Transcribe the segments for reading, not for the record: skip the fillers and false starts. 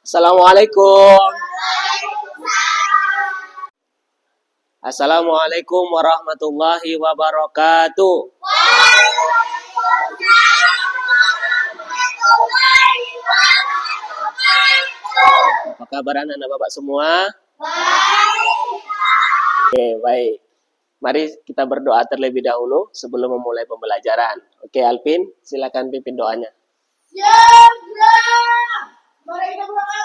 Assalamualaikum. Assalamualaikum warahmatullahi wabarakatuh. Apa kabar anak-anak Bapak semua? Oke, baik. Mari kita berdoa terlebih dahulu sebelum memulai pembelajaran. Oke, Alvin, silakan pimpin doanya. Ya, mari kita berdoa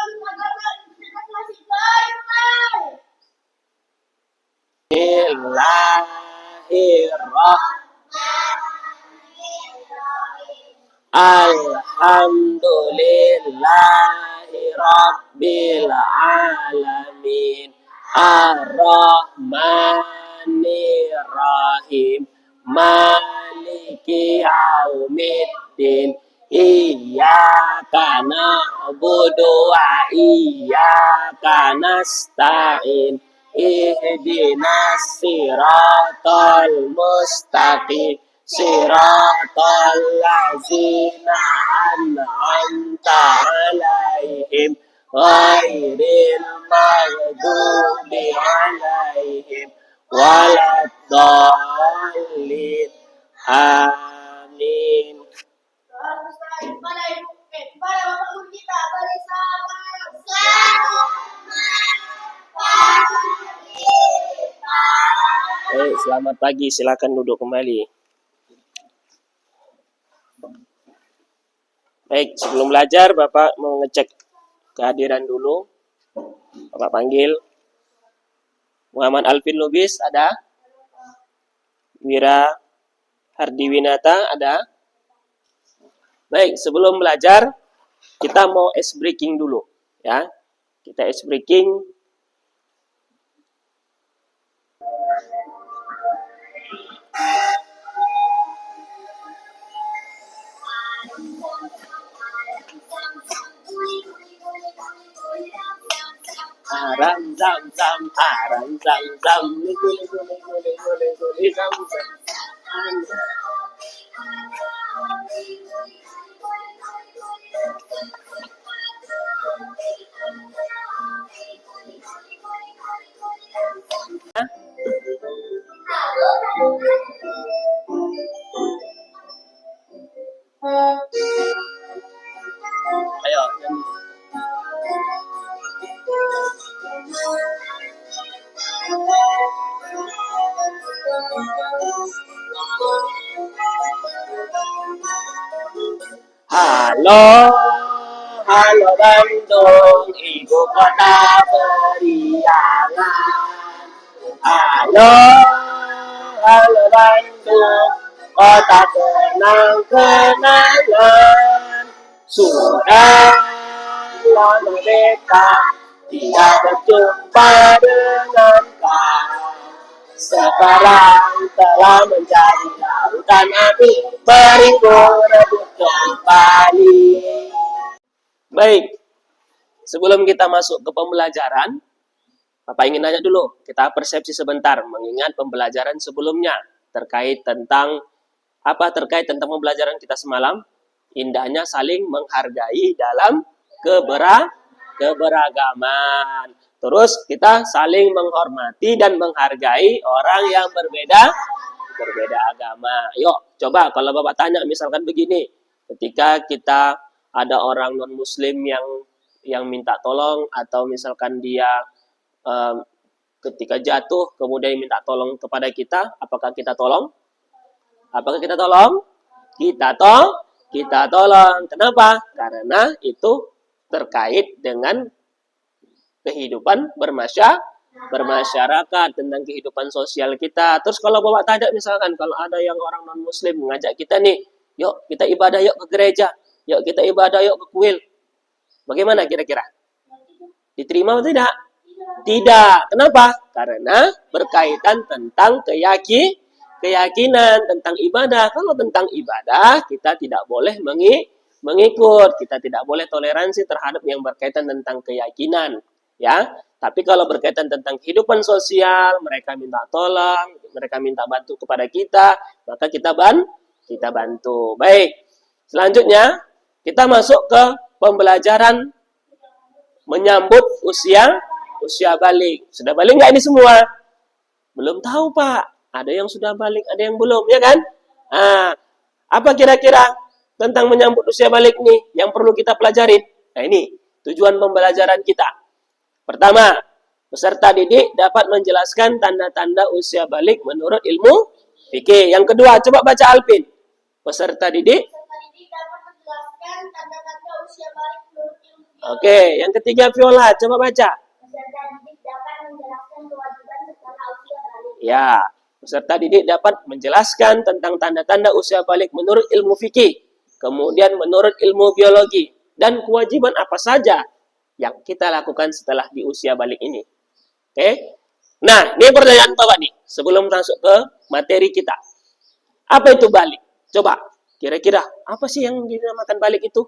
Alhamdulillahi Rabbil Alamin. Ar-Rahmanir-Rahim. Maliki Yaumiddin. Iyyaka na'budu wa iyyaka nasta'in. Ihdinas siratal mustaqim. Siratal ladzina an'amta 'alaihim ghairil maghdubi 'alaihim waladdallin. Amin. kepada Bapak Guru kita beri salam. Baik, selamat pagi. Silakan duduk kembali. Baik, sebelum belajar, Bapak mau ngecek kehadiran dulu. Bapak panggil. Muhammad Alvin Lubis ada? Wira Hardiwinata ada? Baik, sebelum belajar, kita mau ice breaking dulu. Ya, kita ice breaking. Aram zam zam, aram zam zam, guli guli guli guli guli zam zam. Ayo, halo, halo Bandung, ibu kota beriangan. Halo, halo Bandung, kota kenang-kenangan. Sudah lama beta tidak berjumpa dengan kau. Sekarang telah menjadi lautan api, beriku rebut kembali. Baik, sebelum kita masuk ke pembelajaran, Bapak ingin nanya dulu, kita persepsi sebentar mengingat pembelajaran sebelumnya terkait tentang pembelajaran kita semalam. Indahnya saling menghargai dalam keberagaman. Terus kita saling menghormati dan menghargai orang yang berbeda agama. Yuk, coba kalau Bapak tanya misalkan begini, ketika kita ada orang non-muslim yang minta tolong, atau misalkan dia ketika jatuh kemudian minta tolong kepada kita, apakah kita tolong? Kita tolong. Kenapa? Karena itu terkait dengan kehidupan bermasyarakat, tentang kehidupan sosial kita. Terus kalau Bapak tanya misalkan, kalau ada yang orang non-muslim mengajak kita nih, yuk kita ibadah yuk ke gereja, yuk kita ibadah yuk ke kuil. Bagaimana kira-kira? Diterima atau tidak? Tidak. Kenapa? Karena berkaitan tentang keyakinan, tentang ibadah. Kalau tentang ibadah, kita tidak boleh mengikut. Kita tidak boleh toleransi terhadap yang berkaitan tentang keyakinan. Ya, tapi kalau berkaitan tentang kehidupan sosial, mereka minta tolong, mereka minta bantu kepada kita, maka kita bantu. Baik, selanjutnya kita masuk ke pembelajaran menyambut usia balik. Sudah balik nggak ini semua? Belum tahu, Pak. Ada yang sudah balik, ada yang belum, ya kan? Apa kira-kira tentang menyambut usia balik nih yang perlu kita pelajarin? Nah, ini tujuan pembelajaran kita. Pertama, peserta didik dapat menjelaskan tanda-tanda usia balik menurut ilmu fikih. Yang kedua, coba baca Alpin. Peserta didik dapat menjelaskan tanda-tanda usia balik menurut ilmu biologi. Oke, yang ketiga Viola, coba baca. Peserta didik dapat menjelaskan kewajiban setelah usia balik. Ya, peserta didik dapat menjelaskan tentang tanda-tanda usia balik menurut ilmu fikih, kemudian menurut ilmu biologi, dan kewajiban apa saja yang kita lakukan setelah di usia balik ini. Oke? Nah, ini pertanyaan Bapak nih, sebelum masuk ke materi kita. Apa itu balik? Coba, kira-kira apa sih yang dinamakan balik itu?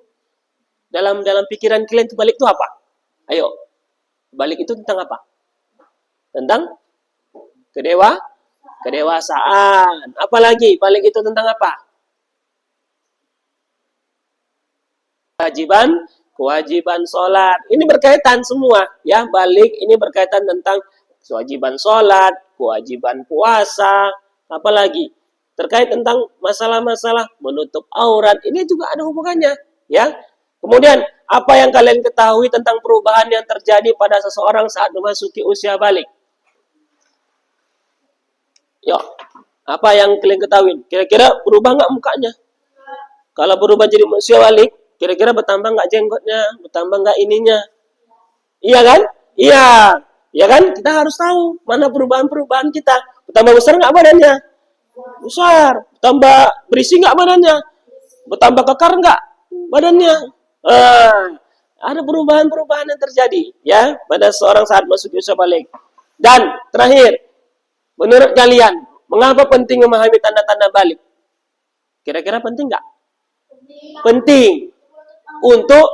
Dalam pikiran kalian itu balik itu apa? Ayo, balik itu tentang apa? Tentang kedewasaan. Apalagi balik itu tentang apa? Kewajiban sholat. Ini berkaitan semua, ya. Balik ini berkaitan tentang kewajiban sholat, kewajiban puasa, apalagi terkait tentang masalah-masalah menutup aurat. Ini juga ada hubungannya, ya. Kemudian, apa yang kalian ketahui tentang perubahan yang terjadi pada seseorang saat memasuki usia balik? Yuk, apa yang kalian ketahui? Kira-kira berubah nggak mukanya? Kalau berubah jadi usia balik, kira-kira bertambah nggak jenggotnya? Bertambah nggak ininya? Iya kan? Iya. Ya kan? Kita harus tahu mana perubahan-perubahan kita. Bertambah besar nggak badannya? Besar. Bertambah berisi nggak badannya? Bertambah kekar nggak badannya? Ada perubahan-perubahan yang terjadi ya pada seorang saat masuk usia balik. Dan terakhir, menurut kalian, mengapa penting memahami tanda-tanda balik? Kira-kira penting nggak? Penting. Untuk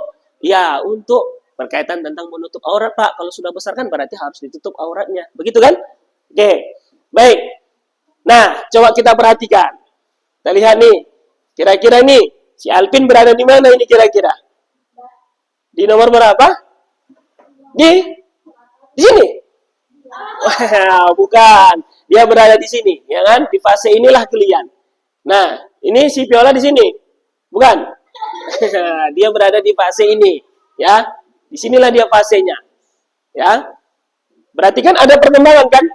berkaitan tentang menutup aurat, Pak. Kalau sudah besar kan berarti harus ditutup auratnya. Begitu kan? Oke. Baik. Nah, coba kita perhatikan. Kita lihat nih. Kira-kira nih, si Alvin berada di mana ini kira-kira? Di nomor berapa? Di sini. Wow, bukan. Dia berada di sini, ya kan? Di fase inilah kalian. Nah, ini si Viola di sini. Bukan? Dia berada di fase ini, ya. Di sinilah dia fasenya. Ya. Berarti kan ada perkembangan kan?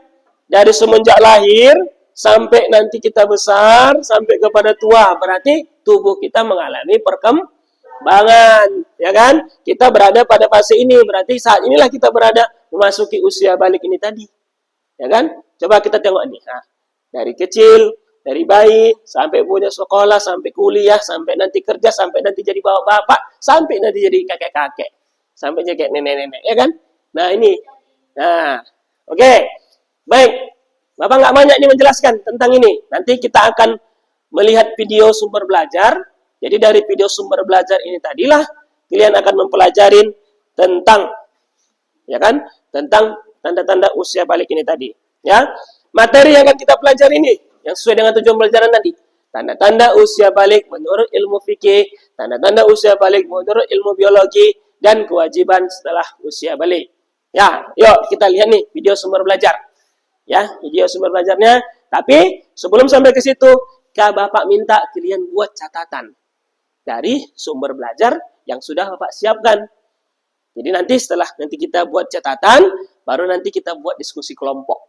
Dari semenjak lahir sampai nanti kita besar sampai kepada tua, berarti tubuh kita mengalami perkembangan, ya kan? Kita berada pada fase ini, berarti saat inilah kita berada memasuki usia balik ini tadi. Ya kan? Coba kita tengok nih. Nah, dari kecil, dari bayi, sampai punya sekolah, sampai kuliah, sampai nanti kerja, sampai nanti jadi bapak-bapak, sampai nanti jadi kakek-kakek, sampai jadi nenek-nenek, ya kan? Nah, ini. Nah, oke. Baik. Bapak nggak banyak nih menjelaskan tentang ini. Nanti kita akan melihat video sumber belajar. Jadi dari video sumber belajar ini tadilah kalian akan mempelajari tentang, ya kan? Tentang tanda-tanda usia balik ini tadi, ya. Materi yang akan kita pelajari ini yang sesuai dengan tujuan pelajaran tadi. Tanda-tanda usia balik menurut ilmu fikih, tanda-tanda usia balik menurut ilmu biologi, dan kewajiban setelah usia balik. Ya, yuk kita lihat nih video sumber belajar. Ya, video sumber belajarnya. Tapi sebelum sampai ke situ, Bapak minta kalian buat catatan dari sumber belajar yang sudah Bapak siapkan. Jadi nanti setelah kita buat catatan, baru nanti kita buat diskusi kelompok.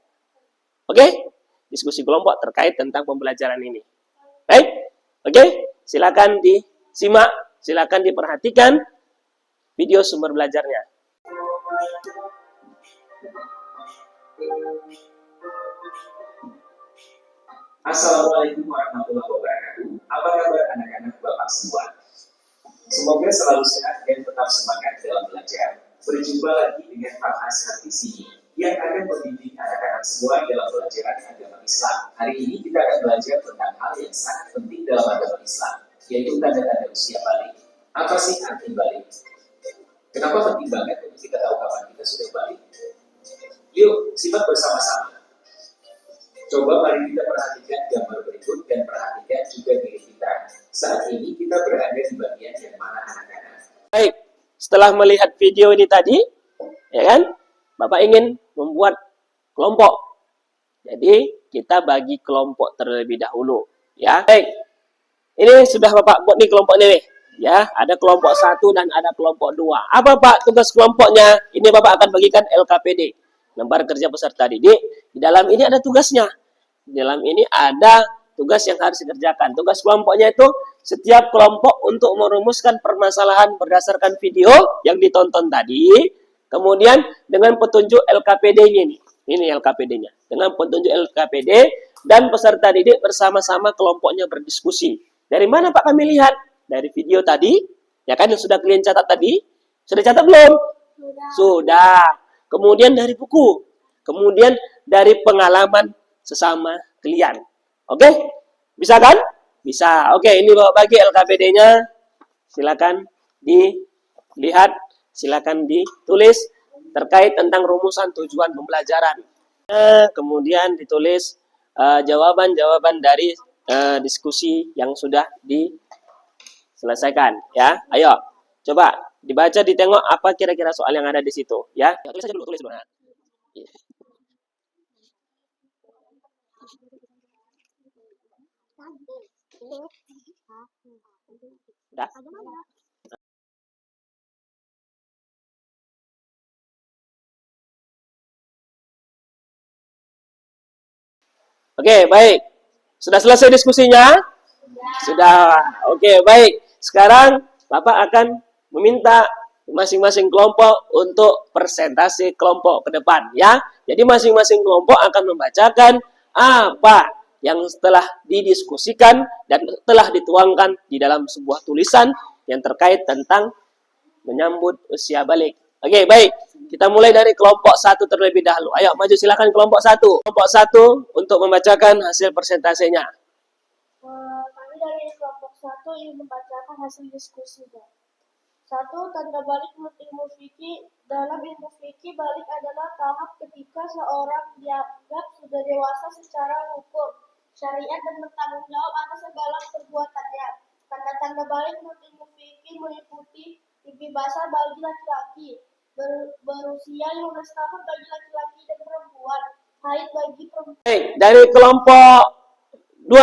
Oke? Diskusi kelompok terkait tentang pembelajaran ini. Baik? Oke? Silakan disimak, silakan diperhatikan video sumber belajarnya. Assalamualaikum warahmatullahi wabarakatuh. Apa kabar anak-anak Bapak semua? Semoga selalu sehat dan tetap semangat dalam belajar. Berjumpa lagi dengan Pak Ashar di sini yang akan membimbing anak-anak semua dalam pelajaran agama Islam. Hari ini kita akan belajar tentang hal yang sangat penting dalam agama Islam, yaitu tanda-tanda usia balik. Apa sih arti balik? Kenapa penting banget untuk kita tahu kapan kita sudah balik? Yuk, simak bersama-sama. Coba mari kita perhatikan gambar berikut dan perhatikan juga diri kita. Saat ini kita berada di bagian yang mana anak-anak? Baik, setelah melihat video ini tadi, ya kan, Bapak ingin membuat kelompok. Jadi kita bagi kelompok terlebih dahulu, ya. Baik, ini sudah Bapak buat nih kelompok ini, ya. Ada kelompok 1 dan ada kelompok 2. Apa Pak tugas kelompoknya? Ini Bapak akan bagikan LKPD, lembar kerja peserta didik. Di dalam ini ada tugasnya. Di dalam ini ada tugas yang harus dikerjakan. Tugas kelompoknya itu setiap kelompok untuk merumuskan permasalahan berdasarkan video yang ditonton tadi. Kemudian dengan petunjuk LKPD-nya ini. Ini LKPD-nya. Dengan petunjuk LKPD dan peserta didik bersama-sama kelompoknya berdiskusi. Dari mana Pak kami lihat? Dari video tadi. Ya kan yang sudah kalian catat tadi. Sudah catat belum? Sudah. Kemudian dari buku. Kemudian dari pengalaman sesama kalian. Oke? Bisa kan? Bisa. Oke, ini Bapak bagi LKPD-nya. Silakan dilihat, silakan ditulis terkait tentang rumusan tujuan pembelajaran. Kemudian ditulis jawaban-jawaban dari diskusi yang sudah diselesaikan, ya. Ayo, coba dibaca, ditengok apa kira-kira soal yang ada di situ, ya. Tulis aja dulu, tulis dulu. Udah? Oke, baik. Sudah selesai diskusinya? Sudah. Oke, baik. Sekarang Bapak akan meminta masing-masing kelompok untuk presentasi kelompok ke depan, ya. Jadi masing-masing kelompok akan membacakan apa yang telah didiskusikan dan telah dituangkan di dalam sebuah tulisan yang terkait tentang menyambut usia balik. Oke, baik. Kita mulai dari kelompok 1 terlebih dahulu. Ayo, maju silakan kelompok 1. Kelompok 1 untuk membacakan hasil persentasenya. Kami dari kelompok 1 ingin membacakan hasil diskusinya. 1. Tanda balik menurut ilmu fikih. Dalam ilmu fikih, balik adalah tahap ketika seorang dianggap sudah dewasa secara hukum, syariat, dan bertanggung jawab atas segala perbuatannya. Tanda-tanda balik menurut ilmu fikih meliputi mimpi basah bagi laki-laki, berusia 15 tahun bagi laki-laki dan perempuan, haid bagi perempuan. Baik, dari kelompok 2,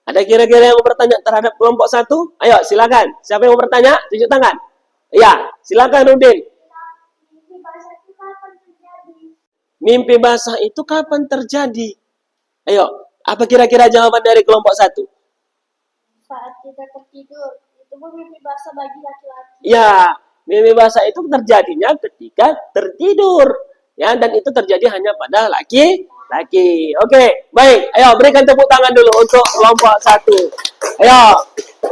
ada kira-kira yang mau bertanya terhadap kelompok 1? Ayo, silakan. Siapa yang mau bertanya? Tunjuk tangan. Ya, silakan Rudin. Mimpi basah itu kapan terjadi? Mimpi basah itu kapan terjadi? Ayo, apa kira-kira jawaban dari kelompok 1? Saat kita tertidur. Itu pun mimpi basah bagi laki-laki. Ya, mimpi basah itu terjadinya ketika tertidur. Ya, dan itu terjadi hanya pada laki-laki. Oke, baik. Ayo, berikan tepuk tangan dulu untuk kelompok 1. Ayo,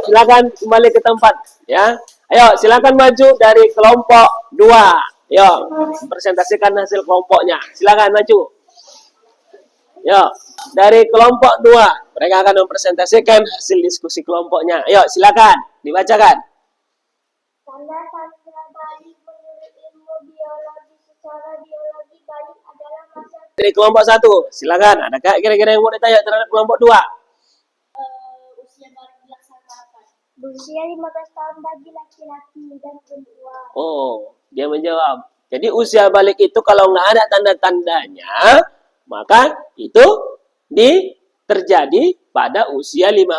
silakan kembali ke tempat. Ya, ayo, silakan maju dari kelompok 2. Ayo, presentasikan hasil kelompoknya. Silakan maju. Yo, dari kelompok 2, mereka akan mempresentasikan hasil diskusi kelompoknya. Ayo, silakan dibacakan. Tanda-tanda balik menurut ilmu biologi. Secara biologi, balik adalah masa Dari kelompok 1, silakan. Adakah kira-kira yang mau ditanya terhadap kelompok 2? usia balik dilaksanakan. Berusia 15 tahun bagi laki-laki dan perempuan. Oh, dia menjawab. Jadi usia balik itu kalau nggak ada tanda-tandanya, maka itu terjadi pada usia 15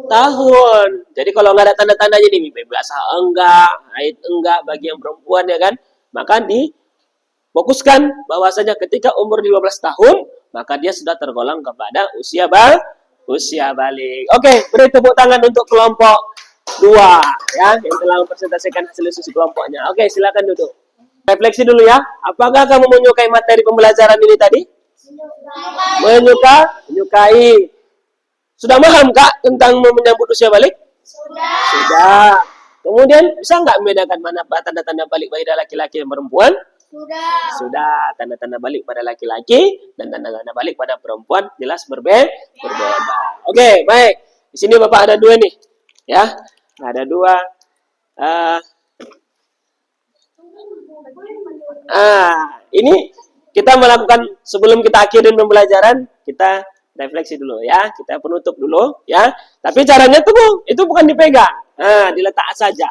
tahun. Jadi kalau nggak ada tanda-tandanya nih, mimpi basah enggak, haid enggak bagi yang perempuan, ya kan, maka difokuskan bahwasanya ketika umur 15 tahun, maka dia sudah tergolong kepada usia balik. Oke, beri tepuk tangan untuk kelompok 2 ya yang telah mempresentasikan hasil diskusi kelompoknya. Oke, silakan duduk. Refleksi dulu ya. Apakah kamu menyukai materi pembelajaran ini tadi? Menyukai. Sudah paham Kak tentang menyambut usia balik? Sudah. Kemudian bisa nggak membedakan mana tanda-tanda balik pada laki-laki dan perempuan? Sudah. Tanda-tanda balik pada laki-laki dan tanda-tanda balik pada perempuan jelas berbeda. Oke, baik. Di sini Bapak ada 2 nih. Ya. Ada 2. Ini kita melakukan sebelum kita akhirin pembelajaran, kita refleksi dulu ya, kita penutup dulu ya. Tapi caranya itu bukan dipegang, diletak saja.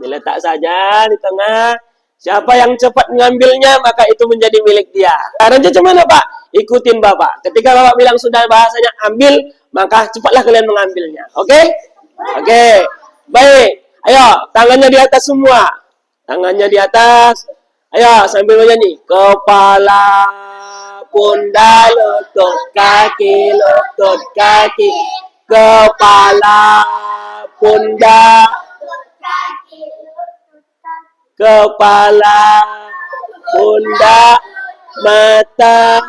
Diletak saja di tengah. Siapa yang cepat mengambilnya, maka itu menjadi milik dia. Caranya gimana, Pak? Ikutin Bapak. Ketika Bapak bilang sudah bahasanya ambil, maka cepatlah kalian mengambilnya. Oke? Oke. Baik. Ayo, tangannya di atas semua. Tangannya di atas. Ayo, sambil menyanyi. Kepala, pundak, lutut, kaki, kepala, pundak, kepala, pundak, mata,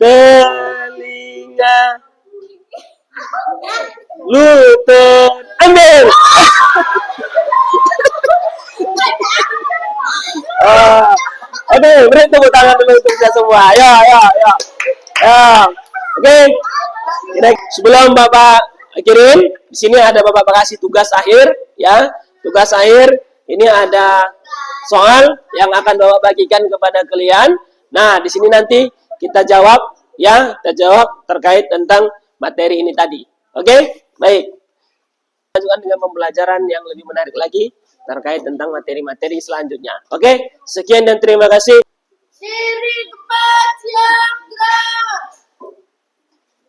telinga, lutut, ambil. Oke, beri tepuk tangan dulu untuk kita semua. Ayo. Oke. Sebelum Bapak kirim, di sini ada Bapak kasih tugas akhir, ya. Tugas akhir ini ada soal yang akan Bapak bagikan kepada kalian. Nah, di sini nanti kita jawab, ya, kita jawab terkait tentang materi ini tadi. Oke, baik. Lanjutkan dengan pembelajaran yang lebih menarik lagi terkait tentang materi-materi selanjutnya. Oke, sekian dan terima kasih. Siri kepas yang gerak.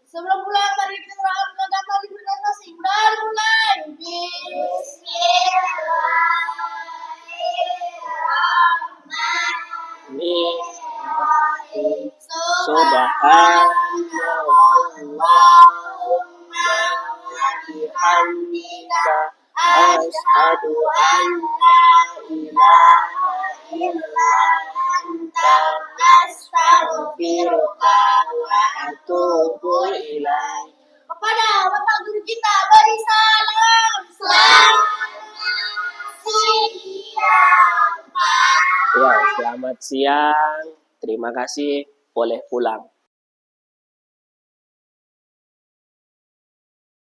Sebelum mulai, mari kita mengatakan libur masing mulai. Bismillahirrahmanirrahim. Subhanallahumma wa bihamdika asyhadu an la ilaha illa anta astaghfiruka wa atubu ilaik. Kepada Bapak Guru kita beri salam. Ya, selamat siang. Terima kasih. Boleh pulang.